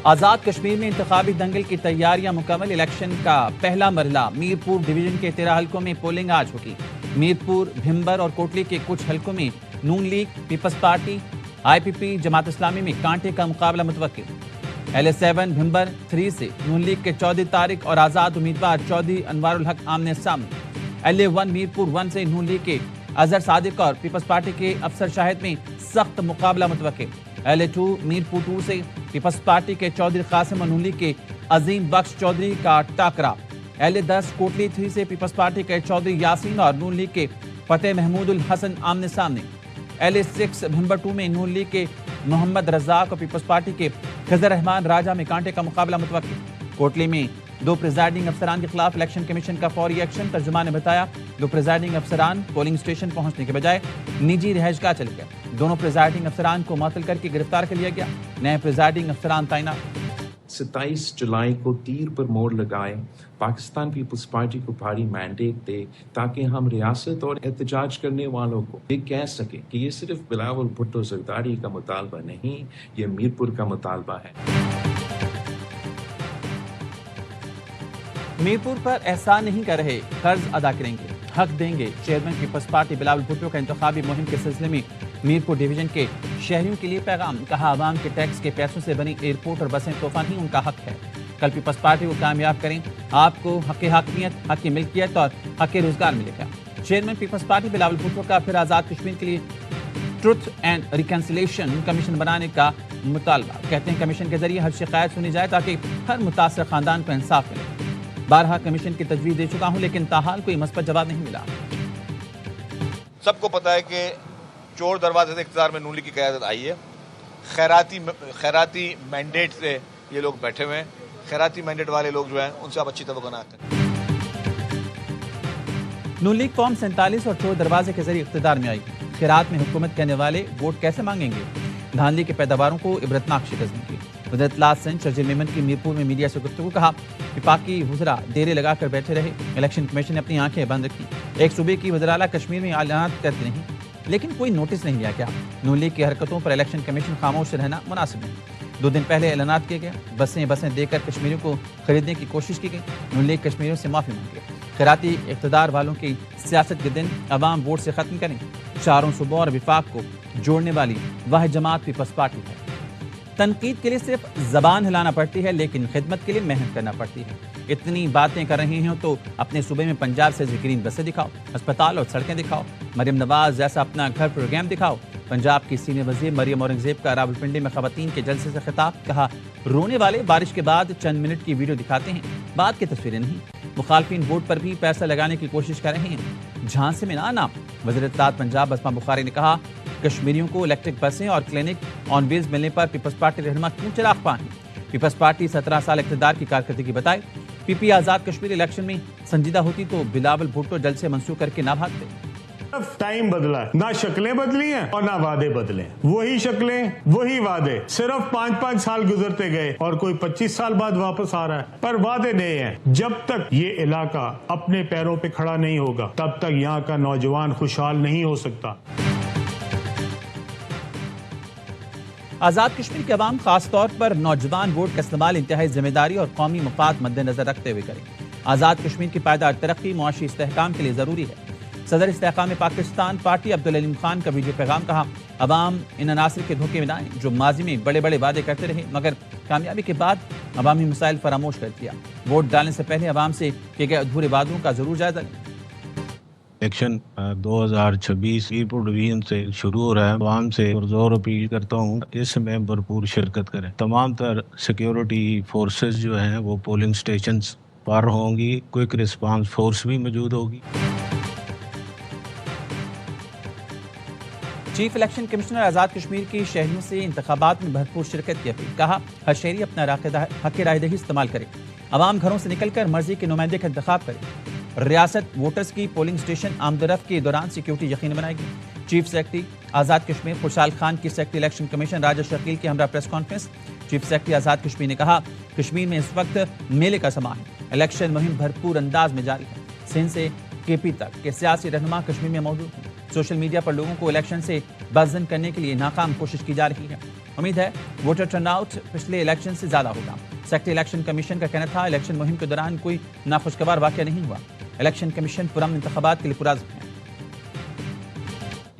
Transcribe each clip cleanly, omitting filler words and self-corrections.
آزاد کشمیر میں انتخابی دنگل کی تیاریاں مکمل۔ الیکشن کا پہلا مرحلہ میرپور ڈویژن کے 13 حلقوں میں پولنگ آج ہوگی۔ میرپور، بھمبر اور کوٹلی کے کچھ حلقوں میں نون لیگ، پیپلز پارٹی، آئی پی پی، جماعت اسلامی میں کانٹے کا مقابلہ متوقع۔ LA7 بھمبر 3 سے نون لیگ کے چودھری طارق اور آزاد امیدوار چودھری انوار الحق آمنے سامنے۔ LA1 میرپور 1 سے نون لیگ کے اظہر صادق اور پیپلز پارٹی کے افسر شاہد میں سخت مقابلہ متوقع۔ LA2 میرپور 2 سے پیپلز پارٹی کے چودھری قاسم اور نون لیگ کے عظیم بخش چودھری کا ٹاکرا۔ LA10 کوٹلی 3 سے پیپلز پارٹی کے چودھری یاسین اور نون لیگ کے فتح محمود الحسن آمنے سامنے۔ LA6 بھمبر 2 میں نون لیگ کے محمد رزاق اور پیپلز پارٹی کے خضر رحمان راجہ میں کانٹے کا مقابلہ متوقع۔ کوٹلی میں 2 پریزائڈنگ افسران کے خلاف الیکشن کمیشن کا فوری ایکشن۔ ترجمان نے بتایا 2 پریزائڈنگ افسران پولنگ اسٹیشن پہنچنے کے بجائے نجی رہائش گاہ چلے گئے۔ دونوں پریزائڈنگ افسران کو معطل کر کے گرفتار کر لیا گیا۔ نئے پریزائڈنگ افسران تعینات۔ 27 جولائی کو تیر پر موڑ لگائے، پاکستان پیپلز پارٹی کو بھاری مینڈیٹ دے تاکہ ہم ریاست اور احتجاج کرنے والوں کو یہ کہہ سکیں کہ یہ صرف بلاول بھٹو زرداری کا مطالبہ نہیں، یہ میرپور کا مطالبہ ہے۔ میرپور پر احسان نہیں کر رہے، قرض ادا کریں گے، حق دیں گے۔ چیئرمین پیپلز پارٹی بلاول بھٹو کا انتخابی مہم کے سلسلے میں میرپور ڈویژن کے شہریوں کے لیے پیغام۔ کہا عوام کے ٹیکس کے پیسوں سے بنی ایئرپورٹ اور بسیں تحفہ نہیں، ان کا حق ہے۔ کل پیپلز پارٹی کو کامیاب کریں، آپ کو حق حاکمیت، حق ملکیت اور حق روزگار ملے گا۔ چیئرمین پیپلز پارٹی بلاول بھٹو کا پھر آزاد کشمیر کے لیے ٹروتھ اینڈ ریکنسیلیشن کمیشن بنانے کا مطالبہ۔ کہتے ہیں کمیشن کے ذریعے ہر شکایت سنی جائے تاکہ ہر متاثرہ خاندان کو انصاف ملے۔ بارہا کمیشن کی تجویز دے چکا ہوں لیکن تاحال کوئی مثبت جواب نہیں ملا۔ سب کو پتا ہے کہ چور دروازے سے اقتدار میں نون لیگ کی قیادت آئی ہے۔ خیراتی مینڈیٹ سے یہ لوگ بیٹھے ہوئے ہیں۔ خیراتی مینڈیٹ والے لوگ جو ہیں ان سے آپ اچھی توقع نہ کریں۔ نون لیگ فارم 47 اور چور دروازے کے ذریعے اقتدار میں آئی۔ خیرات میں حکومت کرنے والے ووٹ کیسے مانگیں گے؟ دھاندلی کے پیداواروں کو عبرتناک شکست دی۔ وزیر اطلاعات سندھ شرجیل میمن کی میرپور میں میڈیا سے گفتگو۔ کہا وفاقی وزراء ڈیرے لگا کر بیٹھے رہے، الیکشن کمیشن نے اپنی آنکھیں بند رکھی۔ ایک صوبے کی وزراء کشمیر میں اعلانات کرتے نہیں لیکن کوئی نوٹس نہیں لیا گیا۔ نون لیگ کی حرکتوں پر الیکشن کمیشن خاموش رہنا مناسب نہیں۔ 2 دن پہلے اعلانات کیے گئے، بسیں دے کر کشمیریوں کو خریدنے کی کوشش کی گئی۔ نون لیگ کشمیریوں سے معافی مانگی۔ خیراتی اقتدار والوں کی سیاست کے دن عوام ووٹ سے ختم کریں۔ چاروں صوبوں اور وفاق کو جوڑنے والی واحد جماعت پیپلز پارٹی ہے۔ تنقید کے لیے صرف زبان ہلانا پڑتی ہے لیکن خدمت کے لیے محنت کرنا پڑتی ہے۔ اتنی باتیں کر رہے ہیں تو اپنے صوبے میں پنجاب سے ذکرین بسیں دکھاؤ، اسپتال اور سڑکیں دکھاؤ، مریم نواز جیسا اپنا گھر پروگرام دکھاؤ۔ پنجاب کی سینئر وزیر مریم اورنگزیب کا راولپنڈی میں خواتین کے جلسے سے خطاب۔ کہا رونے والے بارش کے بعد چند منٹ کی ویڈیو دکھاتے ہیں، بعد کی تصویریں نہیں۔ مخالفین ووٹ پر بھی پیسہ لگانے کی کوشش کر رہے ہیں، جھانسے میں نہ آنا۔ وزیر اطلاعات پنجاب بسمہ بخاری نے کہا کشمیریوں کو الیکٹرک بسیں اور کلینک آن ویلز ملنے پر پیپلز پارٹی رہنما کیوں چراغ پائیں؟ پیپلز پارٹی 17 سال اقتدار کی کارکردگی بتائے۔ پی پی آزاد کشمیر الیکشن میں سنجیدہ ہوتی تو بلاول بھٹو جلسے منسوخ کر کے نہ بھاگتے۔ ٹائم بدلا ہے، نہ شکلیں بدلی ہیں اور نہ وعدے بدلے، وہی شکلیں وہی وعدے، صرف 5 سال گزرتے گئے اور کوئی 25 سال بعد واپس آ رہا ہے، پر وعدے نئے ہیں۔ جب تک یہ علاقہ اپنے پیروں پہ کھڑا نہیں ہوگا تب تک یہاں کا نوجوان خوشحال نہیں ہو سکتا۔ آزاد کشمیر کے عوام خاص طور پر نوجوان ووٹ کا استعمال انتہائی ذمہ داری اور قومی مفاد مد نظر رکھتے ہوئے کریں۔ آزاد کشمیر کی پائیدار ترقی معاشی استحکام کے لیے ضروری ہے۔ صدر استحکام پاکستان پارٹی عبدالعلیم خان کا ویڈیو پیغام۔ کہا عوام ان عناصر کے دھوکے میں نہ آئیں جو ماضی میں بڑے وعدے کرتے رہے مگر کامیابی کے بعد عوامی مسائل فراموش کر دیا۔ ووٹ ڈالنے سے پہلے عوام سے کیے گئے ادھورے وعدوں کا ضرور جائزہ لیں۔ الیکشن 2026 میرپور ڈویژن سے شروع ہو رہا ہے۔ عوام سے زور اپیل کرتا ہوں اس میں بھرپور شرکت کریں۔ تمام تر سیکیورٹی فورسز جو ہیں وہ پولنگ سٹیشنز پر ہوں گی، کوئک رسپانس فورس بھی موجود ہوگی۔ Chief election commissioner Azad Kashmir کی شہریوں سے انتخابات میں بھرپور شرکت کی اپیل۔ کہا ہر شہری اپنا حق رائے دہی استعمال کرے، عوام گھروں سے نکل کر مرضی کے نمائندے کا انتخاب کرے۔ ریاست ووٹرز کی پولنگ سٹیشن آمد و رفت کے دوران سیکیورٹی یقینی بنائے گی۔ چیف سیکرٹری آزاد کشمیر خوشحال خان کی سیکرٹری الیکشن کمیشن راجہ شکیل کے ہمراہ press conference. Chief secretary Azad Kashmir نے کہا کشمیر میں اس وقت میلے کا سماں ہے، الیکشن مہم بھرپور انداز میں جاری ہے۔ سندھ سے کے پی تک کے سیاسی رہنما کشمیر میں موجود ہیں۔ सोशल मीडिया पर लोगों को इलेक्शन से बाज़न करने के लिए नाकाम कोशिश की जा रही है। उम्मीद है वोटर टर्नआउट पिछले इलेक्शन से ज़्यादा होगा। सेक्रेटरी इलेक्शन कमीशन का कहना था इलेक्शन मुहिम के दौरान कोई नाखुशगवार वाक़या नहीं हुआ। इलेक्शन कमीशन पुरअमन इंतखाबात के लिए पुरअज़्म है।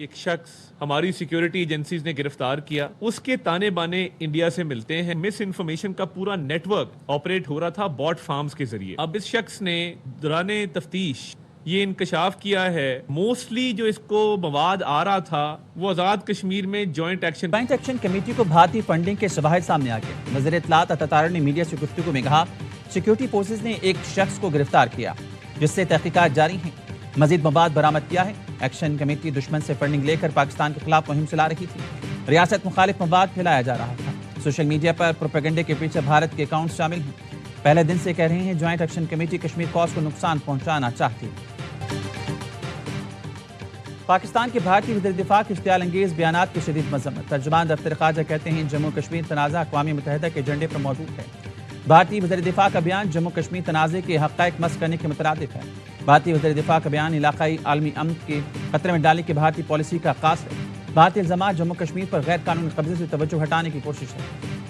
एक शख्स हमारी सिक्योरिटी एजेंसीज ने गिरफ्तार किया, उसके ताने बाने इंडिया से मिलते हैं। मिस इन्फॉर्मेशन का पूरा नेटवर्क ऑपरेट हो रहा था बॉट फार्म्स के जरिए। अब इस शख्स ने दौरान तफ्तीश ये इंकशाफ किया है मोस्टली जो इसको मवाद आ रहा था वो आज़ाद कश्मीर में जॉइंट एक्शन कमेटी को भारतीय फंडिंग के शवाहिद सामने आ गए। वज़ीर इत्तलात अता ने मीडिया से गुफ्तगू में कहा सिक्योरिटी फोर्सेज ने एक शख्स को गिरफ्तार किया जिससे तहकीकात जारी हैं। मजीद मवाद बरामद किया है। एक्शन कमेटी दुश्मन से फंडिंग लेकर पाकिस्तान के खिलाफ मुहिम चला रही थी। रियासत मुखालिफ मवाद फैलाया जा रहा था। सोशल मीडिया पर प्रोपेगेंडे के पीछे भारत के अकाउंट शामिल हैं। पहले दिन से कह रहे हैं joint action committee Kashmir cause को नुकसान पहुंचाना चाहती है। पाकिस्तान के भारतीय वज़ीर दिफा के इश्तियाल अंगेज बयानात की शदीद मज़म्मत। तर्जुमान दफ्तर ख़ारजा कहते हैं जम्मू कश्मीर तनाज़ा अक़वाम मुत्तहिदा के एजेंडे पर मौजूद है। भारतीय वज़ीर दिफा का बयान जम्मू कश्मीर तनाज़े के हक़ाइक़ मस करने के मुतरादिफ है। भारतीय वज़ीर दिफा का बयान इलाक़ाई आलमी अमन के खतरे में डालने की भारतीय पॉलिसी का आगाज़ है। भारतीय इल्ज़ामात जम्मू कश्मीर पर गैर कानूनी कब्जे से तवज्जो हटाने की कोशिश है।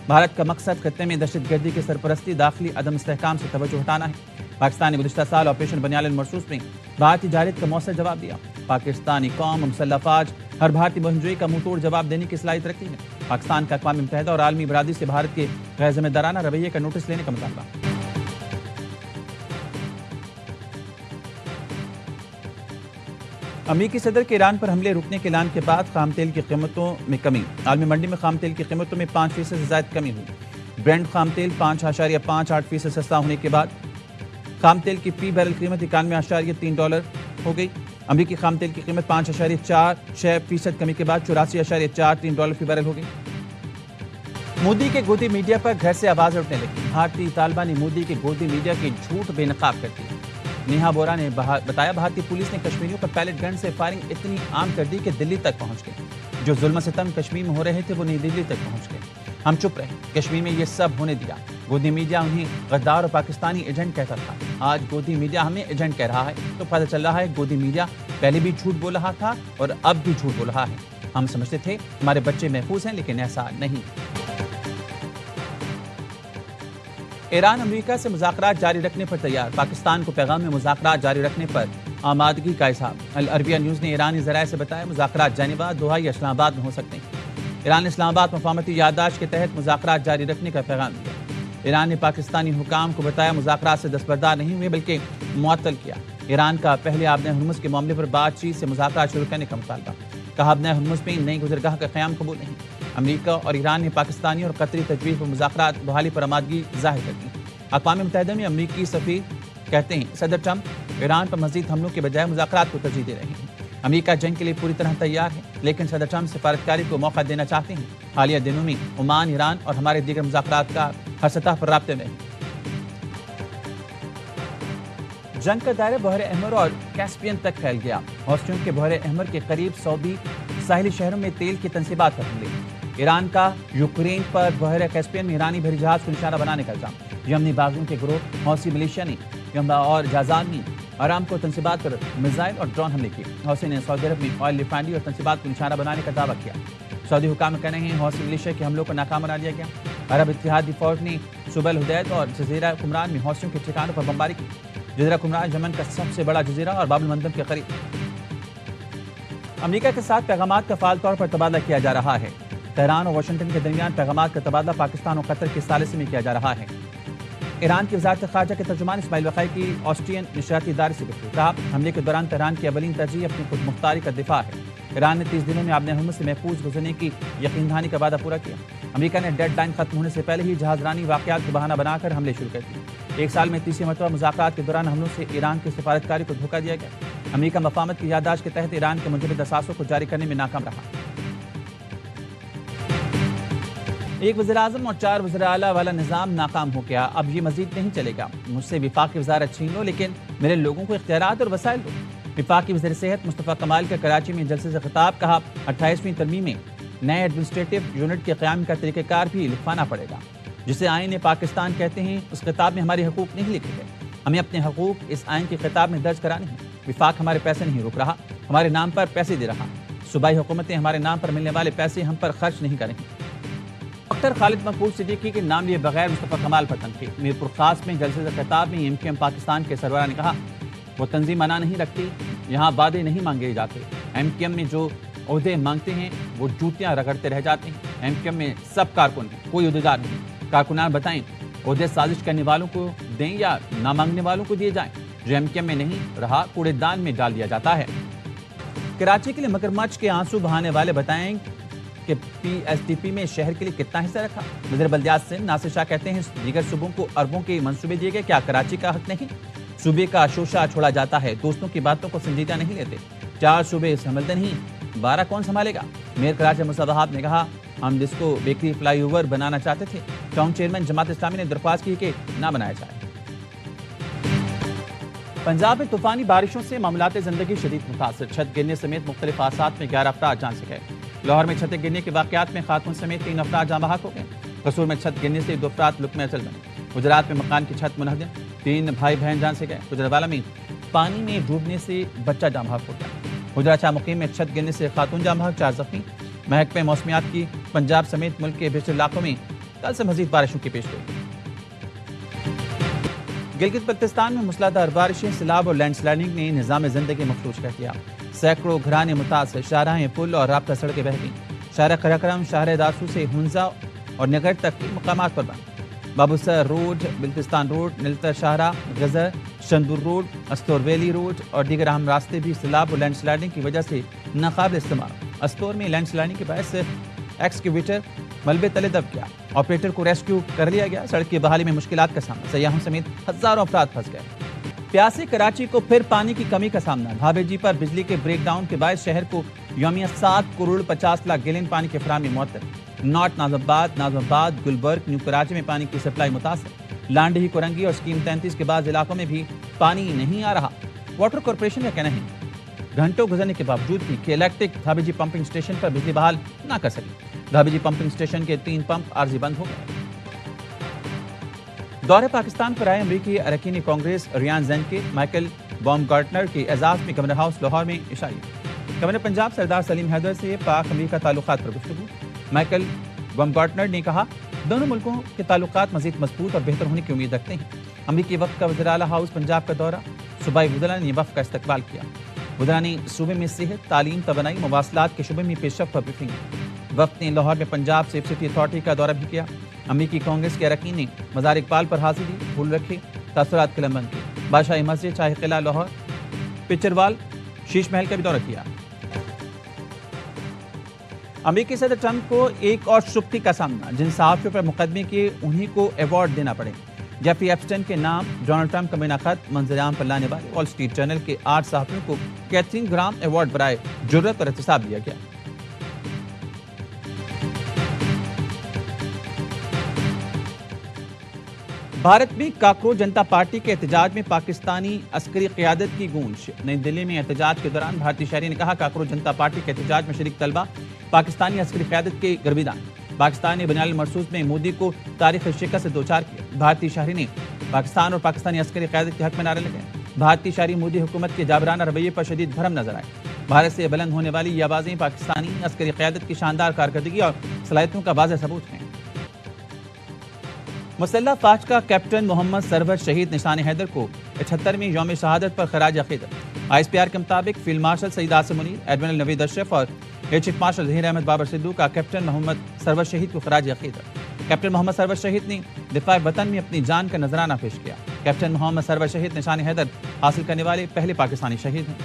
भारत का मकसद खत्ते में दहशतगर्दी की सरपरस्ती, दाखिली अदम इस्तेहकाम से तवज्जो हटाना है। पाकिस्तान ने गुज़िश्ता साल ऑपरेशन बनियाल मरसूस में भारतीय जारियत का मौसर जवाब दिया। पाकिस्तानी कौम मुसल्लह फ़ौज हर भारतीय मुहिमजोई का मुंह तोड़ जवाब देने की सलाहियत रखती है। पाकिस्तान का अक़वाम मुत्तहिदा और आलमी बरादरी से भारत के गैर ज़िम्मेदाराना रवैये का नोटिस लेने का मुतालबा। अमेरिकी सदर के ईरान पर हमले रुकने के ऐलान के बाद खाम तेल की कीमतों में कमी। आलमी मंडी में खाम तेल की कीमतों में 5% से ज़ायद कमी हुई। ब्रेंड खाम तेल 5.58% सस्ता होने के बाद खाम तेल की फी बैरल कीमत $91.3 हो गई। अमेरिकी खाम तेल की कीमत 5.46% कमी के बाद $84.43 फी बैरल हो गई। मोदी के गोदी मीडिया पर घर से आवाज़ उठने लगी। भारतीय तालिबान ने मोदी के गोदी मीडिया के झूठ बेनकाब कर दिए। नेहा बोरा ने बताया भारतीय पुलिस ने कश्मीरियों पर पैलेट गन से फायरिंग इतनी आम कर दी कि दिल्ली तक पहुंच गई। जो जुल्म सितम कश्मीर में हो रहे थे वो नई दिल्ली तक पहुंच गए। हम चुप रहे, कश्मीर में ये सब होने दिया। गोदी मीडिया उन्हें गद्दार और पाकिस्तानी एजेंट कहता था। आज गोदी मीडिया हमें एजेंट कह रहा है तो पता चल रहा है गोदी मीडिया पहले भी झूठ बोल रहा था और अब भी झूठ बोल रहा है। हम समझते थे हमारे बच्चे महफूज हैं, लेकिन ऐसा नहीं। ईरान अमेरिका से मुज़ाकरात जारी रखने पर तैयार। पाकिस्तान को पैगाम में मुज़ाकरात जारी रखने पर आमादगी का इज़हार। अल अरबिया न्यूज़ ने ईरानी ज़राए से बताया मुज़ाकरात जेनेवा, दोहा या इस्लामाबाद में हो सकते हैं। ईरान ने इस्लामाबाद मफाहमती याददाश्त के तहत मुज़ाकरात जारी रखने का पैगाम दिया। ईरान ने पाकिस्तानी हुकाम को बताया मुज़ाकरात से दस्तबरदार नहीं हुए बल्कि मुअत्तल किया। ईरान का पहले आबने हुर्मुज़ के मामले पर बातचीत से मुज़ाकरात शुरू करने का मुतालबा। कहा आबने हुर्मुज़ में नई गुज़रगाह का क़याम कबूल नहीं। अमेरिका और ईरान ने पाकिस्तानी और कतरी तजवीज़ पर मुज़ाकरात बहाली पर आमादगी ज़ाहिर कर दी। अक़वाम मुत्तहिदा में अमेरिकी सफ़ीर कहते हैं सदर ट्रंप ईरान पर मज़ीद हमलों के बजाय मुज़ाकरात को तरजीह दे रहे हैं। अमेरिका जंग के लिए पूरी तरह तैयार है, लेकिन सदर ट्रंप सिफारतकारी को मौका देना चाहते हैं। हालिया दिनों में ओमान, ईरान और हमारे दीगर मुज़ाकरात का हर सतह पर राब्ते में है। जंग का दायरा बहर अहमर और कैस्पियन तक फैल गया। हौसियों के बहर अहमर के करीब सऊदी साहिली शहरों में तेल की तनसीबात पर हमले। ईरान का यूक्रेन पर बहर कैस्पियन में ईरानी बहरी जहाज को निशाना बनाने का इल्जाम। यमनी बागुओं के ग्रोह हौसी मिलिशिया ने और जाजान ने आराम को तनसीबात पर मिसाइल और ड्रोन हमले किए। हौसी ने सऊदी अरब में ऑयल रिफाइनरी और तनसीबात को निशाना बनाने का दावा किया। सऊदी हुकाम कह रहे हैं हौसी मिलिशिया के हमलों को नाकाम बना दिया गया। अरब इत्तेहादी फौज ने सुबह हुदैद और जजीरा कुमरान में हौसियों के ठिकानों पर बमबारी की। जजीरा कुमरान यमन का सबसे बड़ा जजीरा और बाब अल मंदब के करीब। अमेरिका के साथ पैगामात का फाल तौर पर तबादला किया जा रहा है। तेहरान और वाशिंगटन के दरमियान पैगामात का तबादला पाकिस्तान और कतर के सालिसे में किया जा रहा है। ईरान की वज़ारत ख़ारजा के तर्जुमान इस्माइल वक़ाई की ऑस्ट्रियन नशरियाती इदारे से गुफ्तगू। कहा हमले के दौरान तेहरान की अवलीन तरजीह अपनी खुद मुख्तारी का दिफा है। ईरान ने 30 दिनों में आबने हुर्मुज़ से महफूज गुजरने की यकीन दहानी का वादा पूरा किया। अमेरिका ने डेडलाइन खत्म होने से पहले ही जहाज़रानी वाक़यात को बहाना बनाकर हमले शुरू कर दिए। एक साल में तीसरी मरतबा मुज़ाकरात के दौरान हमलों से ईरान की सिफारतकारी को धोखा दिया गया। अमेरिका मफाहमत की याददाश्त के तहत ईरान के मुंजमद असासों को जारी करने में नाकाम रहा। एक वज़ीर-ए-आज़म और 4 वज़ीर-ए-आला वाला निज़ाम नाकाम हो गया। अब ये मजीद नहीं चलेगा। मुझसे विफाक़ी वज़ारत छीन लो, लेकिन मेरे लोगों को इख्तियारात और वसाइल दो। विफाक़ी वज़ीर सेहत मुस्तफ़ा कमाल का कराची में जलसे से खिताब। कहा 28वीं तरमीम में नए एडमिनिस्ट्रेटिव यूनिट के क़याम का तरीक़ाकार भी लिखवाना पड़ेगा, जिसे आईन पाकिस्तान कहते हैं। उस खिताब में हमारे हकूक़ नहीं लिखे गए। हमें अपने हकूक़ इस आइन के खिताब में दर्ज कराने हैं। विफाक हमारे पैसे नहीं रोक रहा। हमारे नाम पर पैसे दे रहा। सूबाई हुकूमतें हमारे नाम पर मिलने वाले पैसे हम पर खर्च नहीं करेंगी। डॉक्टर खालिद मकबूल सिद्दीकी के नाम लिए बगैर मुस्तफा कमाल पर तनकीद। मीरपुर खास में जलसे से खिताब में एमक्यूएम पाकिस्तान के सरबराह ने कहा, वो तंजीम मना नहीं रखती, यहाँ वादे नहीं मांगे जाते। एमक्यूएम में जो ओहदे मांगते हैं वो जूतियाँ रगड़ते रह जाते हैं। एमक्यूएम में सब कारकुन हैं, कोई उहदेदार नहीं। कारकुनान बताएं, ओहदे साजिश करने वालों को दें या ना मांगने वालों को दिए जाएं। जो एमक्यूएम में नहीं रहा कूड़ेदान में डाल दिया जाता है। कराची के लिए मगरमच्छ के आंसू बहाने वाले बताएं कि पीएसडीपी में शहर के लिए कितना हिस्सा रखा। वज़ीर बल्दियात सिंध नासिर शाह कहते हैं, दीगर सूबों को अरबों के मंसूबे दिए गए, क्या कराची का हक नहीं? सूबे का शोशा छोड़ा जाता है, दोस्तों की बातों को संजीदा नहीं लेते। 4 सूबे संभलते नहीं, 12 कौन संभालेगा? मेयर कराची मुसाबहात ने कहा, हम जिसको बेकरी फ्लाईओवर बनाना चाहते थे, टाउन चेयरमैन जमात इस्लामी ने दरख्वास्त की कि ना बनाया जाए। पंजाब में तूफानी बारिशों से मामलात जिंदगी शदीद मुतासर। छत गिरने समेत मुख्तलिफ हादसात में 11 अफराद जान से गए। लाहौर में छतें गिरने के वाक़यात में खातून समेत 3 अफराद जाँ बहक हो गए। कसूर में छत गिरने से 2 अफराद लुक़मे अचल बने। गुजरात में मकान की छत मुनहदम, 3 भाई बहन जान से गए। गुजरावाला में पानी में डूबने से बच्चा जाँ बहक हो गया। गुजरात मुकीम में छत गिरने से खातून जाँ बहक, 4 जख्मी। महकमे मौसमियात की पंजाब समेत मुल्क के बेशतर इलाकों में कल से मजीद बारिशों की पेशगोई। गिलगित बल्तिस्तान में मूसलाधार बारिशें, सैलाब और लैंडस्लाइडिंग ने निज़ाम ज़िंदगी मफलूज कर दिया। सैकड़ों घराने मुतासर, शाहराहें, पुल और राब्ता सड़कें बह गईं। शाहरा कराक्रम, शाहरा दासू से हुंजा और नगर तक के मकामात पर बंद। बाबूसर रोड, बिल्तिस्तान रोड, नीलतर शाहरा, गजर, Shandur road, Astore valley road और दीगर अहम रास्ते भी सैलाब और लैंडस्लाइडिंग की वजह से नाकाबिल इस्तेमाल। अस्तौर में लैंडस्लाइडिंग के बायस एक्सकेवेटर मलबे तले दब गया। ऑपरेटर को रेस्क्यू कर लिया गया। सड़क की बहाली में मुश्किलात का सामना, सयाहों समेत हजारों अफराद फंस गए। प्यासे कराची को फिर पानी की कमी का सामना। भावेजी पर बिजली के ब्रेकडाउन के बायस शहर को यौमिया 7 करोड़ 50 लाख गैलन पानी की फराहमी मुअत्तल। नॉर्थ नाज़िमाबाद, गुलबर्ग, न्यू कराची में पानी की सप्लाई मुतासर। लांडही, कोरंगी और स्कीम 33 के बाद इलाकों में भी पानी नहीं आ रहा। वाटर कॉरपोरेशन का कहना है घंटों गुजरने के बावजूद भी कि इलेक्ट्रिक धाबेजी पंपिंग स्टेशन पर बिजली बहाल ना कर सकी। धाबेजी पंपिंग स्टेशन के 3 पंप आर्जी बंद हो गए। दौरे पाकिस्तान पर आए अमरीकी अरकान कांग्रेस रियान ज़ेनके, माइकल बाumgartner के एजाज में गवर्नर हाउस लाहौर में इशारिया। गवर्नर पंजाब सरदार सलीम हैदर से पाक अमरीका ताल्लुकात पर गुफ्तगू। माइकल बाumgartner ने कहा, दोनों मुल्कों के ताल्लुकात मजीद मजबूत और बेहतर होने की उम्मीद रखते हैं। अमरीकी वक्त का वज़ीर आला हाउस पंजाब का दौरा। सूबाई वज़ीर ने वफ़द का इस्तकबाल किया। वज़ीर ने सूबे में सेहत, तालीम, तवानाई, मवासलात के शुबे में पेशरफ्त पर ब्रीफिंग की। वक्त ने लाहौर में पंजाब सेफ सिटी अथॉरिटी का दौरा भी किया। अमरीकी कांग्रेस के अरकान ने मज़ार इकबाल पर हाजिर दी, फूल रखे, तासुरात कलमबंद किए। बादशाही मस्जिद, शाही किला लाहौर, पिक्चरवाल, शीश महल का भी दौरा किया। अमेरिकी सदर ट्रंप को एक और शुक्ति का सामना। जिन सहाफ़ियों पर मुकदमे किए उन्हीं को अवार्ड देना पड़े। जेफरी एप्स्टाइन के नाम डोनाल्ड ट्रंप का बिना खत मंजराम पर लाने वाले वॉल स्ट्रीट जर्नल के 8 सहाफ़ियों को कैथरीन ग्राम अवार्ड बराए जुर्रत और एहतसाब दिया गया। भारत में काकरोच जनता पार्टी के एहतजाज में पाकिस्तानी अस्करी क़यादत की गूंज। नई दिल्ली में एहतजाज के दौरान भारतीय शहरी ने कहा, काकरोच जनता पार्टी के एहतजाज में शरीक तलबा पाकिस्तानी अस्करी क़यादत के गर्विदान। पाकिस्तान ने बनियाल मरसूस में मोदी को तारीख शिकस्त से दोचार किया। भारतीय शहरी ने पाकिस्तान और पाकिस्तानी अस्करी क़यादत के हक में नारे लगाए। भारतीय शहरी मोदी हुकूमत के जाबराना रवैये पर शदीद भरम नजर आए। भारत से बुलंद होने वाली ये आवाज़ें पाकिस्तानी अस्करी क़यादत की शानदार कारकर्दगी और सलाहियतों का वाज़ेह सबूत हैं। मुसल्लह फ़ौज का कैप्टन मोहम्मद सरवर शहीद निशान हैदर को 75वें यौम शहादत पर खराज अक़ीदत। ISPR के मुताबिक field marshal Syed Asim Munir, admiral Naveed Ashraf और air chief marshal Zaheer Ahmed Babar Sidhu का कैप्टन मोहम्मद सरवर शहीद को खराज अक़ीदत। कैप्टन मोहम्मद सरवर शहीद ने दिफा वतन में अपनी जान का नजराना पेश किया। कैप्टन मोहम्मद सरवर शहीद निशान हैदर हासिल करने वाले पहले पाकिस्तानी शहीद हैं।